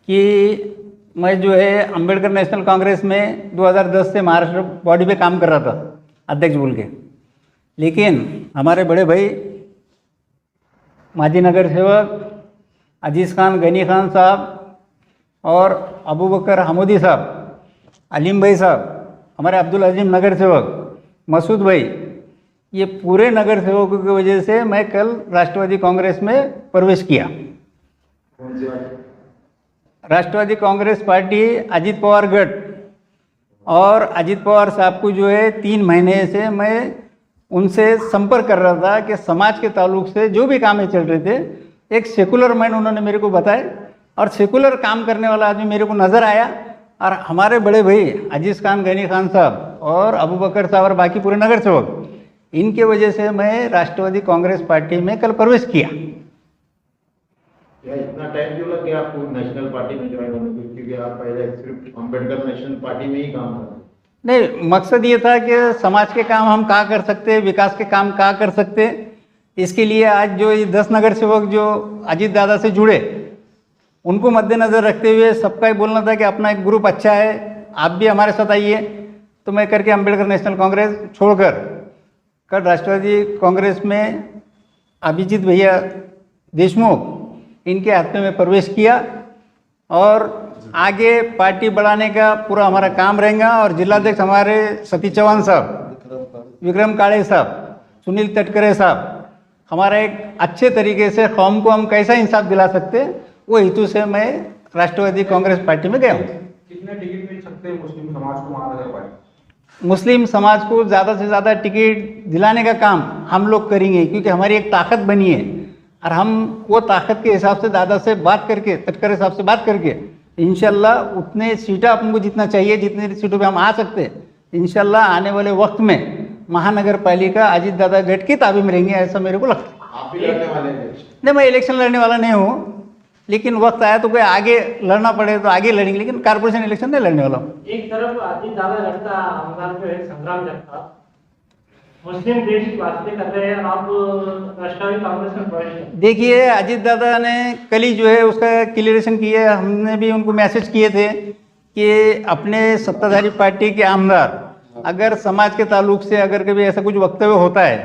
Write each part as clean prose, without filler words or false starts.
कि मैं जो है अंबेडकर नेशनल कांग्रेस में 2010 से महाराष्ट्र बॉडी पे काम कर रहा था अध्यक्ष बोल के। लेकिन हमारे बड़े भाई माजी नगर सेवक अजीज़ खान गनी खान साहब और अबू बकर हमूदी साहब, अलीम भाई साहब, हमारे अब्दुल अजीम नगर सेवक, मसूद भाई, ये पूरे नगर सेवकों की वजह से मैं कल राष्ट्रवादी कांग्रेस में प्रवेश किया। राष्ट्रवादी कांग्रेस पार्टी अजीत पवार गढ़ और अजीत पवार साहब को जो है 3 महीने से मैं उनसे संपर्क कर रहा था कि समाज के ताल्लुक से जो भी काम चल रहे थे, एक सेकुलर मैन उन्होंने मेरे को बताए और सेकुलर काम करने वाला आदमी मेरे को नज़र आया। और हमारे बड़े भाई अजीज़ खान गनी खान साहब और अबू बकर साहब और बाकी पूरे नगर सेवक, इनके वजह से मैं राष्ट्रवादी कांग्रेस पार्टी में कल प्रवेश किया। इतना टाइम क्यों लग गया आपको नेशनल पार्टी में ज्वाइन होने को? क्योंकि आप पहले सिर्फ अम्बेडकर नेशनल पार्टी में ही काम कर रहे। नहीं, मकसद ये था कि समाज के काम हम कहाँ कर सकते, विकास के काम कहाँ कर सकते, इसके लिए आज जो ये 10 नगर सेवक जो अजीत दादा से जुड़े, उनको मद्देनज़र रखते हुए सबका ही बोलना था कि अपना एक ग्रुप अच्छा है, आप भी हमारे साथ आइए। तो मैं करके अम्बेडकर नेशनल कांग्रेस छोड़कर कल राष्ट्रवादी कांग्रेस में अभिजीत भैया देशमुख, इनके हाथ में प्रवेश किया और आगे पार्टी बढ़ाने का पूरा हमारा काम रहेगा। और जिलाध्यक्ष हमारे सतीश चौहान साहब, विक्रम काळे साहब, सुनील तटकरे साहब, हमारा एक अच्छे तरीके से कौम को हम कैसा इंसाफ दिला सकते, वो हेतु से मैं राष्ट्रवादी कांग्रेस पार्टी में गया हूँ। कितने टिकट मिल सकते हैं मुस्लिम समाज को महानगर पालिका? मुस्लिम समाज को ज़्यादा से ज़्यादा टिकट दिलाने का काम हम लोग करेंगे, क्योंकि हमारी एक ताकत बनी है और हम वो ताकत के हिसाब से दादा से बात करके, तटकरे साहब से बात करके इंशाल्लाह उतने सीटें अपन को जितना चाहिए, जितने सीटों पे हम आ सकते हैं, इंशाल्लाह आने वाले वक्त में महानगर पालिका अजीत दादा गढ़ की ताबे में रहेंगे, ऐसा मेरे को लगता है। आप भी लड़ने वाले हैं? नहीं, मैं इलेक्शन लड़ने वाला नहीं हूँ, लेकिन वक्त आया तो कोई आगे लड़ना पड़े तो आगे लड़ेंगे, लेकिन कारपोरेशन इलेक्शन नहीं लड़ने वाला हूँ। एक तरफ अजीत दादा गढ़ का आमदार जो है संग्राम जगताप मुस्लिम देश की बातें कर रहे हैं, आप राष्ट्रवादी कांग्रेस में प्रवेश करें। देखिए, अजीत दादा ने कल ही जो है उसका क्लियरेशन किया है, हमने भी उनको मैसेज किए थे कि अपने सत्ताधारी पार्टी के आमदार अगर समाज के ताल्लुक से अगर कभी ऐसा कुछ वक्तव्य होता है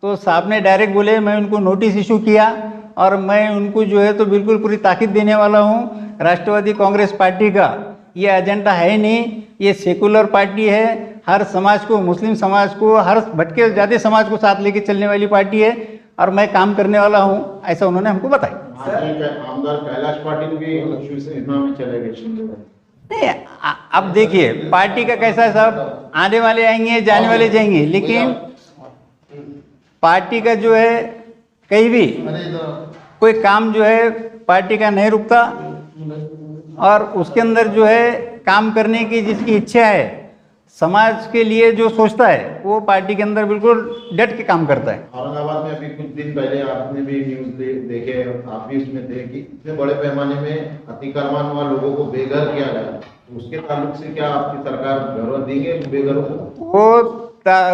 तो साहब ने डायरेक्ट बोले, मैं उनको नोटिस इशू किया और मैं उनको जो है तो बिल्कुल पूरी ताकीद देने वाला हूँ। राष्ट्रवादी कांग्रेस पार्टी का ये एजेंडा है नहीं, ये सेकुलर पार्टी है, हर समाज को, मुस्लिम समाज को, हर भटके जाति समाज को साथ लेके चलने वाली पार्टी है और मैं काम करने वाला हूँ, ऐसा उन्होंने हमको बताया। आमदार कैलाश पाटिल भी शिवसेना में चले गए। नहीं, अब देखिए पार्टी का कैसा है साहब, आने वाले आएंगे, जाने वाले जाएंगे, लेकिन पार्टी का जो है कहीं भी कोई काम जो है पार्टी का नहीं रुकता और उसके अंदर जो है काम करने की जिसकी इच्छा है, समाज के लिए जो सोचता है, वो पार्टी के अंदर बिल्कुल डट के काम करता है। औरंगाबाद में अभी कुछ दिन पहले आपने भी न्यूज देखे, आप भी उसमें थे कि इतने बड़े पैमाने में अतिक्रमण हुआ, लोगों को बेघर किया गया, उसके ताल्लुक से क्या आपकी सरकार जरूरत देंगे बेघरों को?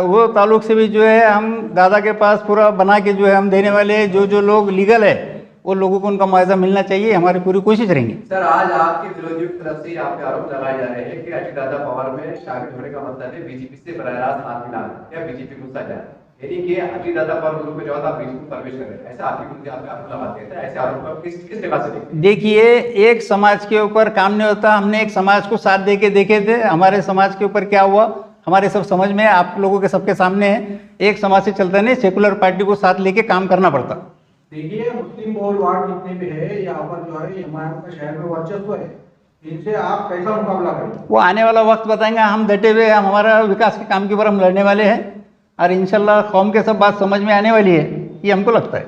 वो ताल्लुक से भी जो है हम दादा के पास पूरा बना के जो है हम देने वाले हैं। जो लोग लीगल है वो लोगों को उनका मुआवजा मिलना चाहिए, हमारी पूरी कोशिश रहेंगी। सर, आज आपके विरोधियों की तरफ से यहाँ पे आरोप लगाए जा रहे हैं कि अजीत दादा पवार में शामिल होने का मतलब है बीजेपी से बराह रास्त हाथ मिलाना या बीजेपी गुस्सा जाना, यानी कि अजीत दादा पवार ग्रुप में जो आप बीजेपी में प्रवेश कर रहे हैं, ऐसा आपकी मुद्दे आप आरोप लगाते हैं। ऐसे आरोप आप किस जगह से देखते हैं? देखिए, एक समाज के ऊपर काम नहीं होता, हमने एक समाज को साथ दे के देखे थे, हमारे समाज के ऊपर क्या हुआ हमारे सब समझ में, आप लोगों के सबके सामने है। एक समाज से चलता नहीं, सेकुलर पार्टी को साथ लेके काम करना पड़ता। देखिए, मुस्लिम बहुल वार्ड जितने भी है यहाँ पर जो है हमारे शहर में वर्चस्व है, इनसे आप कैसा मुकाबला करेंगे? वो आने वाला वक्त बताएंगे। हम डटे हुए, हम हमारा विकास के काम के ऊपर हम लड़ने वाले हैं और इंशाल्लाह कौम के सब बात समझ में आने वाली है, ये हमको लगता है।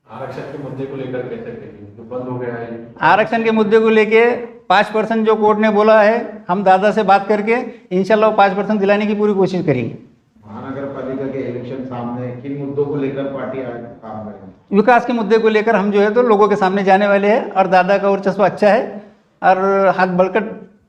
आरक्षण के मुद्दे को लेकर कैसे जो बंद हो गया है? आरक्षण के मुद्दे को लेके 5% जो कोर्ट ने बोला है, हम दादा से बात करके इंशाल्लाह 5% दिलाने की पूरी कोशिश करेंगे। महानगर पालिका के इलेक्शन सामने, किन मुद्दों को लेकर पार्टी काम करेगी? विकास के मुद्दे को लेकर हम जो है तो लोगों के सामने जाने वाले हैं और दादा का वर्चस्व अच्छा है और हाथ बढ़कर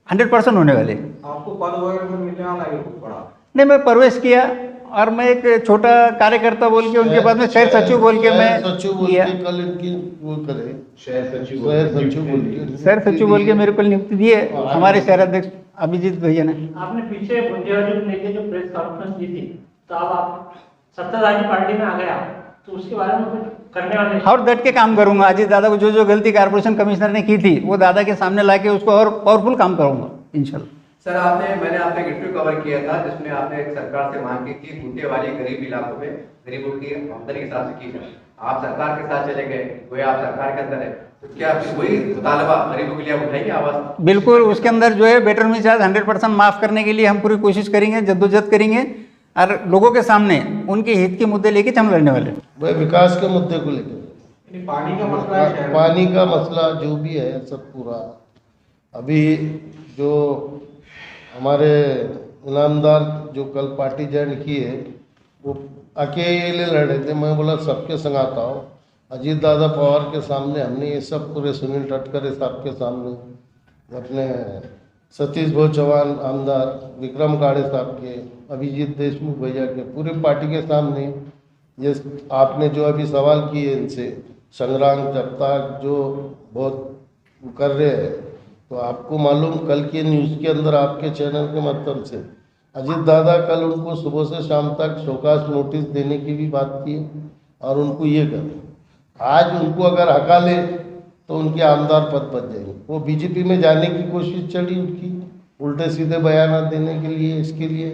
100% होने वाले। आपको पद वगैरह में मिलने वाला है कुछ बड़ा? नहीं, मैं प्रवेश किया और मैं एक छोटा कार्यकर्ता बोल के उनके बाद में शहर सचिव बोल के शहर सचिव बोल मैं के कल इनकी वो करे, शहर सचिव बोल के शहर सचिव बोल के मेरे को नियुक्ति दी है हमारे शहर अध्यक्ष अभिजीत भैया ने। आपने पीछे बुंदेवाली को लेके जो प्रेस कॉन्फ्रेंस की थी, तो अब आप सत्ताधारी पार्टी में आ गया, तो उसके बारे में कुछ करने वाले हैं? और डट के काम करूंगा। अजीत दादा को जो जो गलती कारपोरेशन कमिश्नर ने की थी वो दादा के सामने लाके उसको और पावरफुल काम करूंगा इंशाल्लाह। सर मैंने आपने एक इंटरव्यू कवर किया था जिसमें आपने एक सरकार से मांग की थी बूटे वाली गरीब इलाकों में गरीबों की आमदनी के हिसाब से की जाए। आप सरकार के साथ चले गए, वो आप सरकार के अंदर है, तो क्या वही मुतालबा गरीबों के लिए आप उठाएंगे आवाज? बिल्कुल, उसके अंदर जो है बेटर में चार्ज 100% माफ करने के लिए हम पूरी कोशिश करेंगे, जद्दोजहद करेंगे और लोगों के सामने उनके हित के मुद्दे लेके हम लड़ने वाले। भाई विकास के मुद्दे को लेकर पानी का मसला है शहर में। पानी का मसला जो भी है सब पूरा, अभी जो हमारे इनामदार जो कल पार्टी ज्वाइन की है वो अकेले लड़े थे। मैं बोला सबके संग आता हूँ। अजीत दादा पवार के सामने हमने ये सब पूरे सुनील तटकरे साहब के सामने, अपने सतीश भाऊ चौहान आमदार, विक्रम काड़े साहब के, अभिजीत देशमुख भैया के, पूरी पार्टी के सामने ये आपने जो अभी सवाल किए इनसे, संग्राम जगताप जो बहुत कर रहे हैं, तो आपको मालूम कल के न्यूज़ के अंदर आपके चैनल के माध्यम से अजीत दादा कल उनको सुबह से शाम तक शोकास नोटिस देने की भी बात की और उनको ये कर, आज उनको अगर हका ले तो उनके आमदार पद बच जाएंगे। वो बीजेपी में जाने की कोशिश चली उनकी, उल्टे सीधे बयान देने के लिए, इसके लिए।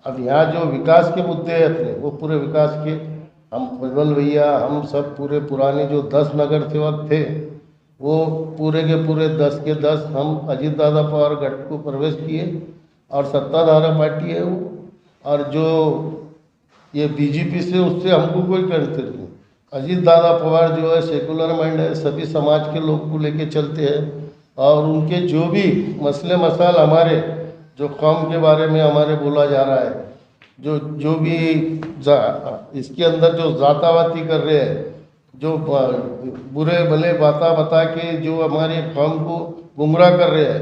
अब यहाँ जो विकास के मुद्दे हैं अपने, वो पूरे विकास के हम प्रज्वल भैया, हम सब पूरे पुराने जो 10 नगर सेवक थे वो पूरे के पूरे 10 के 10 हम अजीत दादा पवार गठ को प्रवेश किए और सत्ताधारी पार्टी है वो। और जो ये बीजेपी से उससे हमको कोई कंसर्न नहीं। अजीत दादा पवार जो है सेकुलर माइंड है, सभी समाज के लोग को लेके चलते हैं और उनके जो भी मसले मसाल हमारे जो कौम के बारे में हमारे बोला जा रहा है, जो भी इसके अंदर जो जातावाती कर रहे हैं, जो बुरे भले बाता बता के जो हमारे कौम को गुमराह कर रहे हैं,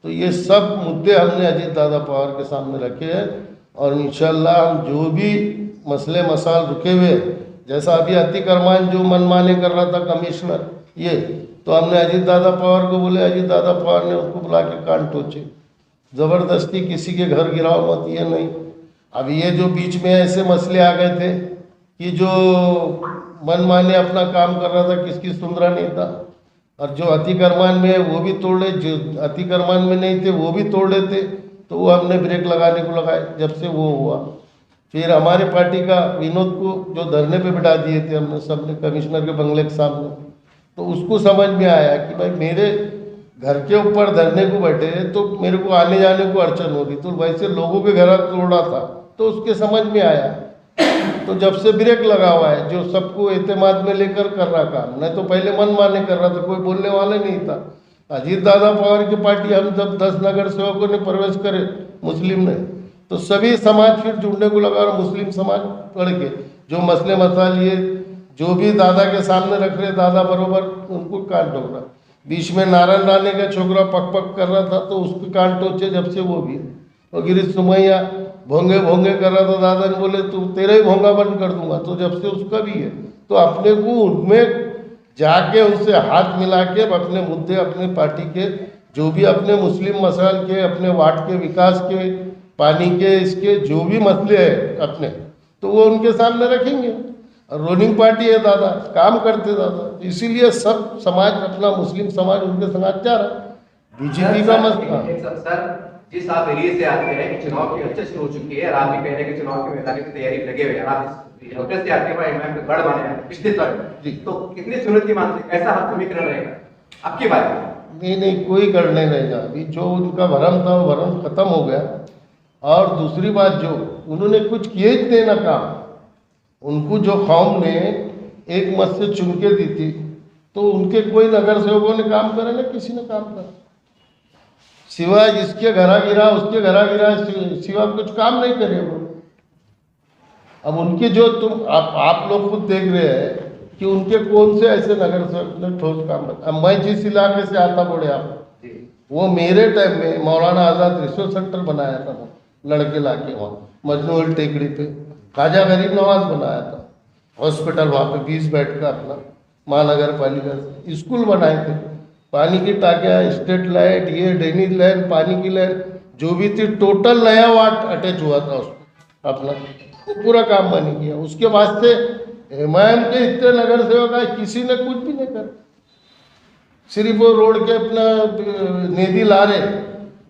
तो ये सब मुद्दे हमने अजीत दादा पवार के सामने रखे हैं और इंशाल्लाह हम जो भी मसले मसाल रुके हुए, जैसा अभी अतिक्रमण जो मनमाने कर रहा था कमिश्नर, ये तो हमने अजीत दादा पवार को बोले, अजीत दादा पवार ने उसको बुला के कान टोचे, ज़बरदस्ती किसी के घर गिराओ मत, ये नहीं। अब ये जो बीच में ऐसे मसले आ गए थे कि जो मनमाने अपना काम कर रहा था, किसकी सुंदरा नहीं था, और जो अतिक्रमण में है वो भी तोड़ रहे, जो अतिक्रमण में नहीं थे वो भी तोड़ रहे थे, तो वो हमने ब्रेक लगाने को लगाए। जब से वो हुआ फिर हमारे पार्टी का विनोद को जो धरने पे बिठा दिए थे हमने सबने कमिश्नर के बंगले के सामने, तो उसको समझ में आया कि भाई मेरे घर के ऊपर धरने को बैठे तो मेरे को आने जाने को अड़चन हो रही, तो वैसे लोगों के घर तोड़ा था, तो उसके समझ में आया। तो जब से ब्रेक लगा हुआ है, जो सबको एतमाद में लेकर कर रहा काम, नहीं तो पहले मन माने कर रहा था, कोई बोलने वाला नहीं था। अजीत दादा पवार की पार्टी हम जब 10 नगर सेवकों ने प्रवेश करे मुस्लिम ने, तो सभी समाज फिर जुड़ने को लगा और मुस्लिम समाज पढ़ के जो मसले मसाल ये जो भी दादा के सामने रख रहे, दादा बरोबर उनको कान ठोक रहा। बीच में नारायण राणे का छोकरा पक पक कर रहा था, तो उसको कान टोचे जब से वो भी, और गिरीश सुमैया भोंगे भोंगे कर रहा था, दादा ने बोले तू तेरा ही भोंगा बंद कर दूंगा, तो जब से उसका भी है। तो अपने को उनमें जाके उनसे हाथ मिला के अपने मुद्दे, अपने पार्टी के जो भी अपने मुस्लिम मसाइल के, अपने वार्ड के विकास के, पानी के, इसके जो भी मसले हैं अपने, तो वो उनके सामने रखेंगे। और रोलिंग पार्टी है दादा, काम करते दादा, इसीलिए सब समाज अपना मुस्लिम समाज उनके संग जा रहा। बीजेपी का मसला सर जिस आप एरिया से आते हैं कि चुनाव की हलचल शुरू हो चुकी है और आप भी कह रहे हैं कि चुनाव की मैदानी की तैयारी लगे हुए हैं, आप हल्के से आते हैं गढ़ माने हैं पिछले साल, तो कितनी चुनौती मानते, कैसा हाथ समीकरण रहेगा आपकी बात? नहीं कोई गढ़ नहीं रहेगा। अभी जो उनका भरम था वो भरम खत्म हो गया। और दूसरी बात, जो उन्होंने कुछ किए ही नहीं ना काम, उनको जो कौम ने एक मत से चुन के दी थी, तो उनके कोई नगर सेवकों ने काम करे ना किसी ने काम करा, सिवाय जिसके घरा गिरा उसके घरा गिरा, सिवा कुछ काम नहीं करे वो। अब उनके जो तुम आप लोग खुद देख रहे हैं कि उनके कौन से ऐसे नगर सेवक ने ठोस काम किया। अब मैं जिस इलाके से आता बोले आप, वो मेरे टाइम में मौलाना आज़ाद रिसोर्स सेंटर बनाया था, लड़के लाके वहाँ मजनू हिल टेकड़ी पे, ख्वाजा गरीब नवाज बनाया था हॉस्पिटल, वहाँ पे 20 बेड का अपना महानगर पालिका से स्कूल बनाए थे, पानी की टाकियाँ, स्ट्रीट लाइट, ये ड्रेनेज लाइन, पानी की लाइन जो भी थी, टोटल नया वार्ड अटैच हुआ था उसको अपना, वो पूरा काम बन गया। उसके वास्ते एमआईएम के इतने नगर सेवक आए, किसी ने कुछ भी नहीं करा, सिर्फ वो रोड के अपना निधि ला रहे,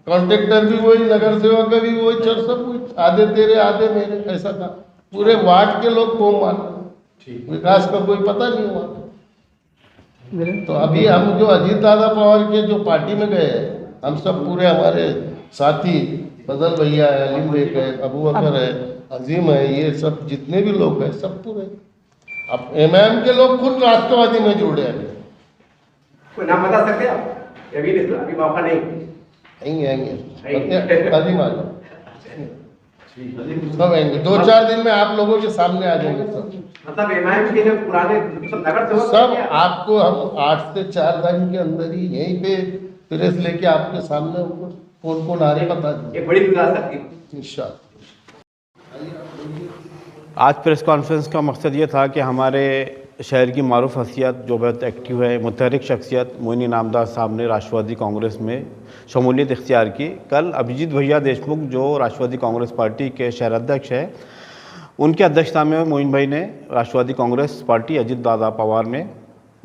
कॉन्ट्रेक्टर भी वही, नगर सेवक का भी वही, चल सब कुछ आधे तेरे आधे मेरे, ऐसा था। पूरे वार्ड के लोग को मार, विकास का कोई पता नहीं हुआ। तो अभी हम जो अजीत दादा पवार के जो पार्टी में गए हैं, हम सब पूरे हमारे साथी फजल भैया है, अलीम बेग है, अबू बकर है, अजीम है, ये सब जितने भी लोग हैं सब पूरे। अब एमआईएम के लोग खुद राष्ट्रवादी में जुड़े हैं। कोई नाम बता सकते हैं आप? अभी मौका नहीं आएंगे अजीम आ जाओ, सब आएंगे 2-4 दिन में आप लोगों के सामने आ जाएंगे सब। मतलब एमआईएम के जो पुराने नगर सेवक सब आपको हम 8 से 4 दिन के अंदर ही यहीं पे प्रेस लेके आपके सामने कौन कौन आ रहे बता दें, एक बड़ी विकास सकती इंशाल्लाह। आज प्रेस कॉन्फ्रेंस का मकसद ये था कि हमारे शहर की मारूफ हस्तियत जो बहुत एक्टिव है, मुतहरिक शख्सियत मोइनी इनामदार साहब ने राष्ट्रवादी कांग्रेस में शमूलियत इख्तियार की। कल अभिजीत भैया देशमुख जो राष्ट्रवादी कांग्रेस पार्टी के शहर अध्यक्ष हैं, उनकी अध्यक्षता में मोइन भाई ने राष्ट्रवादी कांग्रेस पार्टी अजीत दादा पवार में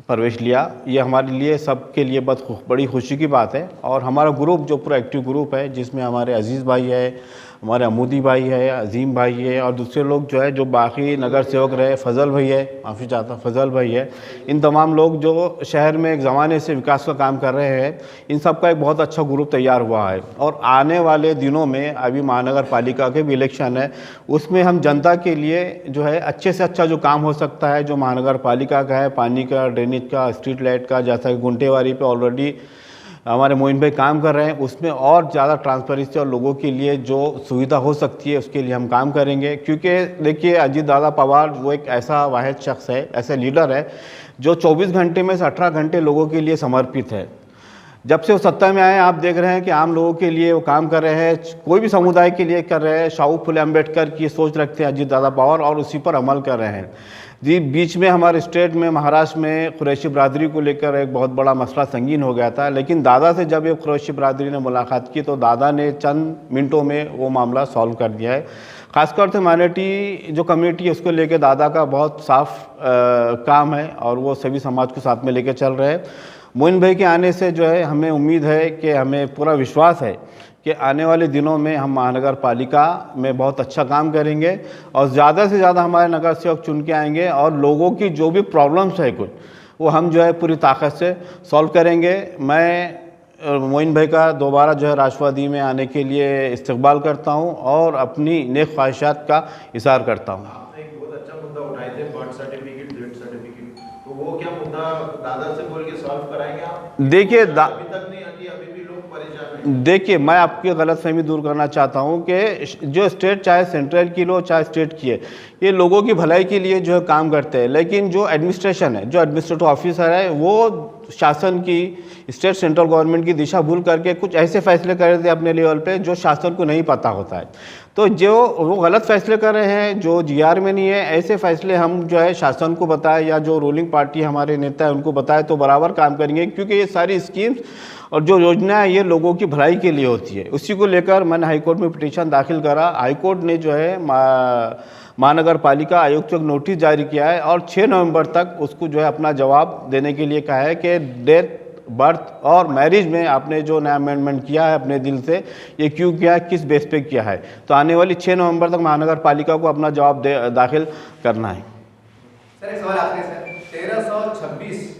प्रवेश लिया। ये हमारे लिए सबके लिए बहुत बड़ी खुशी की बात है। और हमारा ग्रुप जो पूरा एक्टिव ग्रुप है, जिसमें हमारे अजीज़ भाई है, हमारे अमूदी भाई है, अजीम भाई है और दूसरे लोग जो है जो बाकी नगर सेवक रहे, फजल भाई है, माफ़ी चाहता फजल भाई है, इन तमाम लोग जो शहर में एक ज़माने से विकास का काम कर रहे हैं, इन सब का एक बहुत अच्छा ग्रुप तैयार हुआ है। और आने वाले दिनों में अभी महानगर पालिका के भी इलेक्शन है, उसमें हम जनता के लिए जो है अच्छे से अच्छा जो काम हो सकता है, जो महानगर पालिका का है, पानी का, ड्रेनेज का, स्ट्रीट लाइट का, जैसा कि गुंटेवारी पे ऑलरेडी हमारे मोइन भाई काम कर रहे हैं, उसमें और ज़्यादा ट्रांसपेरेंसी और लोगों के लिए जो सुविधा हो सकती है उसके लिए हम काम करेंगे। क्योंकि देखिए अजीत दादा पवार वो एक ऐसा वाहिद शख्स है, ऐसा लीडर है जो 24 घंटे में से 18 घंटे लोगों के लिए समर्पित है। जब से वो सत्ता में आए आप देख रहे हैं कि आम लोगों के लिए वो काम कर रहे हैं, कोई भी समुदाय के लिए कर रहे हैं। शाहू फुले अम्बेडकर की सोच रखते हैं अजीत दादा पवार और उसी पर अमल कर रहे हैं जी। बीच में हमारे स्टेट में महाराष्ट्र में कुरैशी बरादरी को लेकर एक बहुत बड़ा मसला संगीन हो गया था, लेकिन दादा से जब ये कुरैशी बरादरी ने मुलाकात की तो दादा ने चंद मिनटों में वो मामला सॉल्व कर दिया है। ख़ासतौर से माइनॉरिटी जो कम्युनिटी है उसको लेकर दादा का बहुत साफ काम है और वो सभी समाज को साथ में लेकर चल रहे हैं। मोइन भाई के आने से जो है हमें उम्मीद है कि हमें पूरा विश्वास है कि आने वाले दिनों में हम महानगर पालिका में बहुत अच्छा काम करेंगे और ज़्यादा से ज़्यादा हमारे नगर सेवक चुन के आएंगे और लोगों की जो भी प्रॉब्लम्स है कुछ वो हम जो है पूरी ताकत से सॉल्व करेंगे। मैं मोइन भाई का दोबारा जो है राष्ट्रवादी में आने के लिए इस्तकबाल करता हूं और अपनी नेक ख्वाहिशात का इज़हार करता हूं। आपने एक बहुत अच्छा मुद्दा उठाए थे, बर्थ सर्टिफिकेट, ब्लड सर्टिफिकेट, तो वो क्या मुद्दा दादा से बोल के सॉल्व कराएंगे आप? देखिए अभी तक नहीं आती, अभी भी लोग परेशान हैं। देखिए मैं आपकी गलतफहमी दूर करना चाहता हूं कि जो स्टेट चाहे सेंट्रल की लो चाहे स्टेट की है, ये लोगों की भलाई के लिए जो है काम करते हैं, लेकिन जो एडमिनिस्ट्रेशन है, जो एडमिनिस्ट्रेटिव ऑफिसर है, वो शासन की, स्टेट सेंट्रल गवर्नमेंट की दिशा भूल करके कुछ ऐसे फैसले कर देते हैं अपने लेवल पे जो शासन को नहीं पता होता है। तो जो वो गलत फैसले कर रहे हैं जो जीआर में नहीं है, ऐसे फैसले हम जो है शासन को बताएं या जो रूलिंग पार्टी हमारे नेता है उनको बताएं तो बराबर काम करेंगे। क्योंकि ये सारी स्कीम्स और जो योजना है ये लोगों की भलाई के लिए होती है। उसी को लेकर मैंने हाईकोर्ट में पिटीशन दाखिल करा। हाईकोर्ट ने जो है महानगर पालिका आयुक्त को नोटिस जारी किया है और 6 नवंबर तक उसको जो है अपना जवाब देने के लिए कहा है कि डेथ, बर्थ और मैरिज में आपने जो नया अमेंडमेंट किया है अपने दिल से, ये क्यों किया है, किस बेस पे किया है। तो आने वाली 6 नवंबर तक महानगर पालिका को अपना जवाब दाखिल करना है। सर एक सवाल आपसे सर, 1326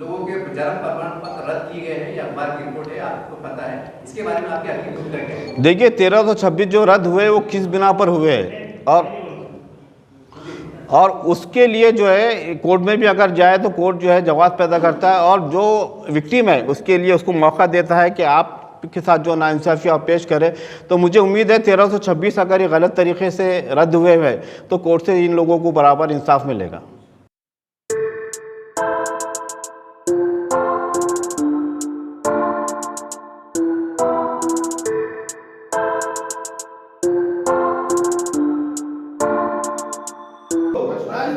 लोगों के जन्म प्रमाण पत्र रद्द किए गए हैं, ये अखबार की रिपोर्ट है, आपको पता है, इसके बारे में आपकी अपनी भूमिका क्या है? देखिए 1326 जो रद्द हुए वो किस बिना पर हुए और उसके लिए जो है कोर्ट में भी अगर जाए तो कोर्ट जो है जवाब पैदा करता है और जो विक्टिम है उसके लिए उसको मौका देता है कि आप के साथ जो नाइंसाफ़ी आप पेश करें। तो मुझे उम्मीद है 1326 अगर ये गलत तरीके से रद्द हुए हैं तो कोर्ट से इन लोगों को बराबर इंसाफ मिलेगा। राजस्थान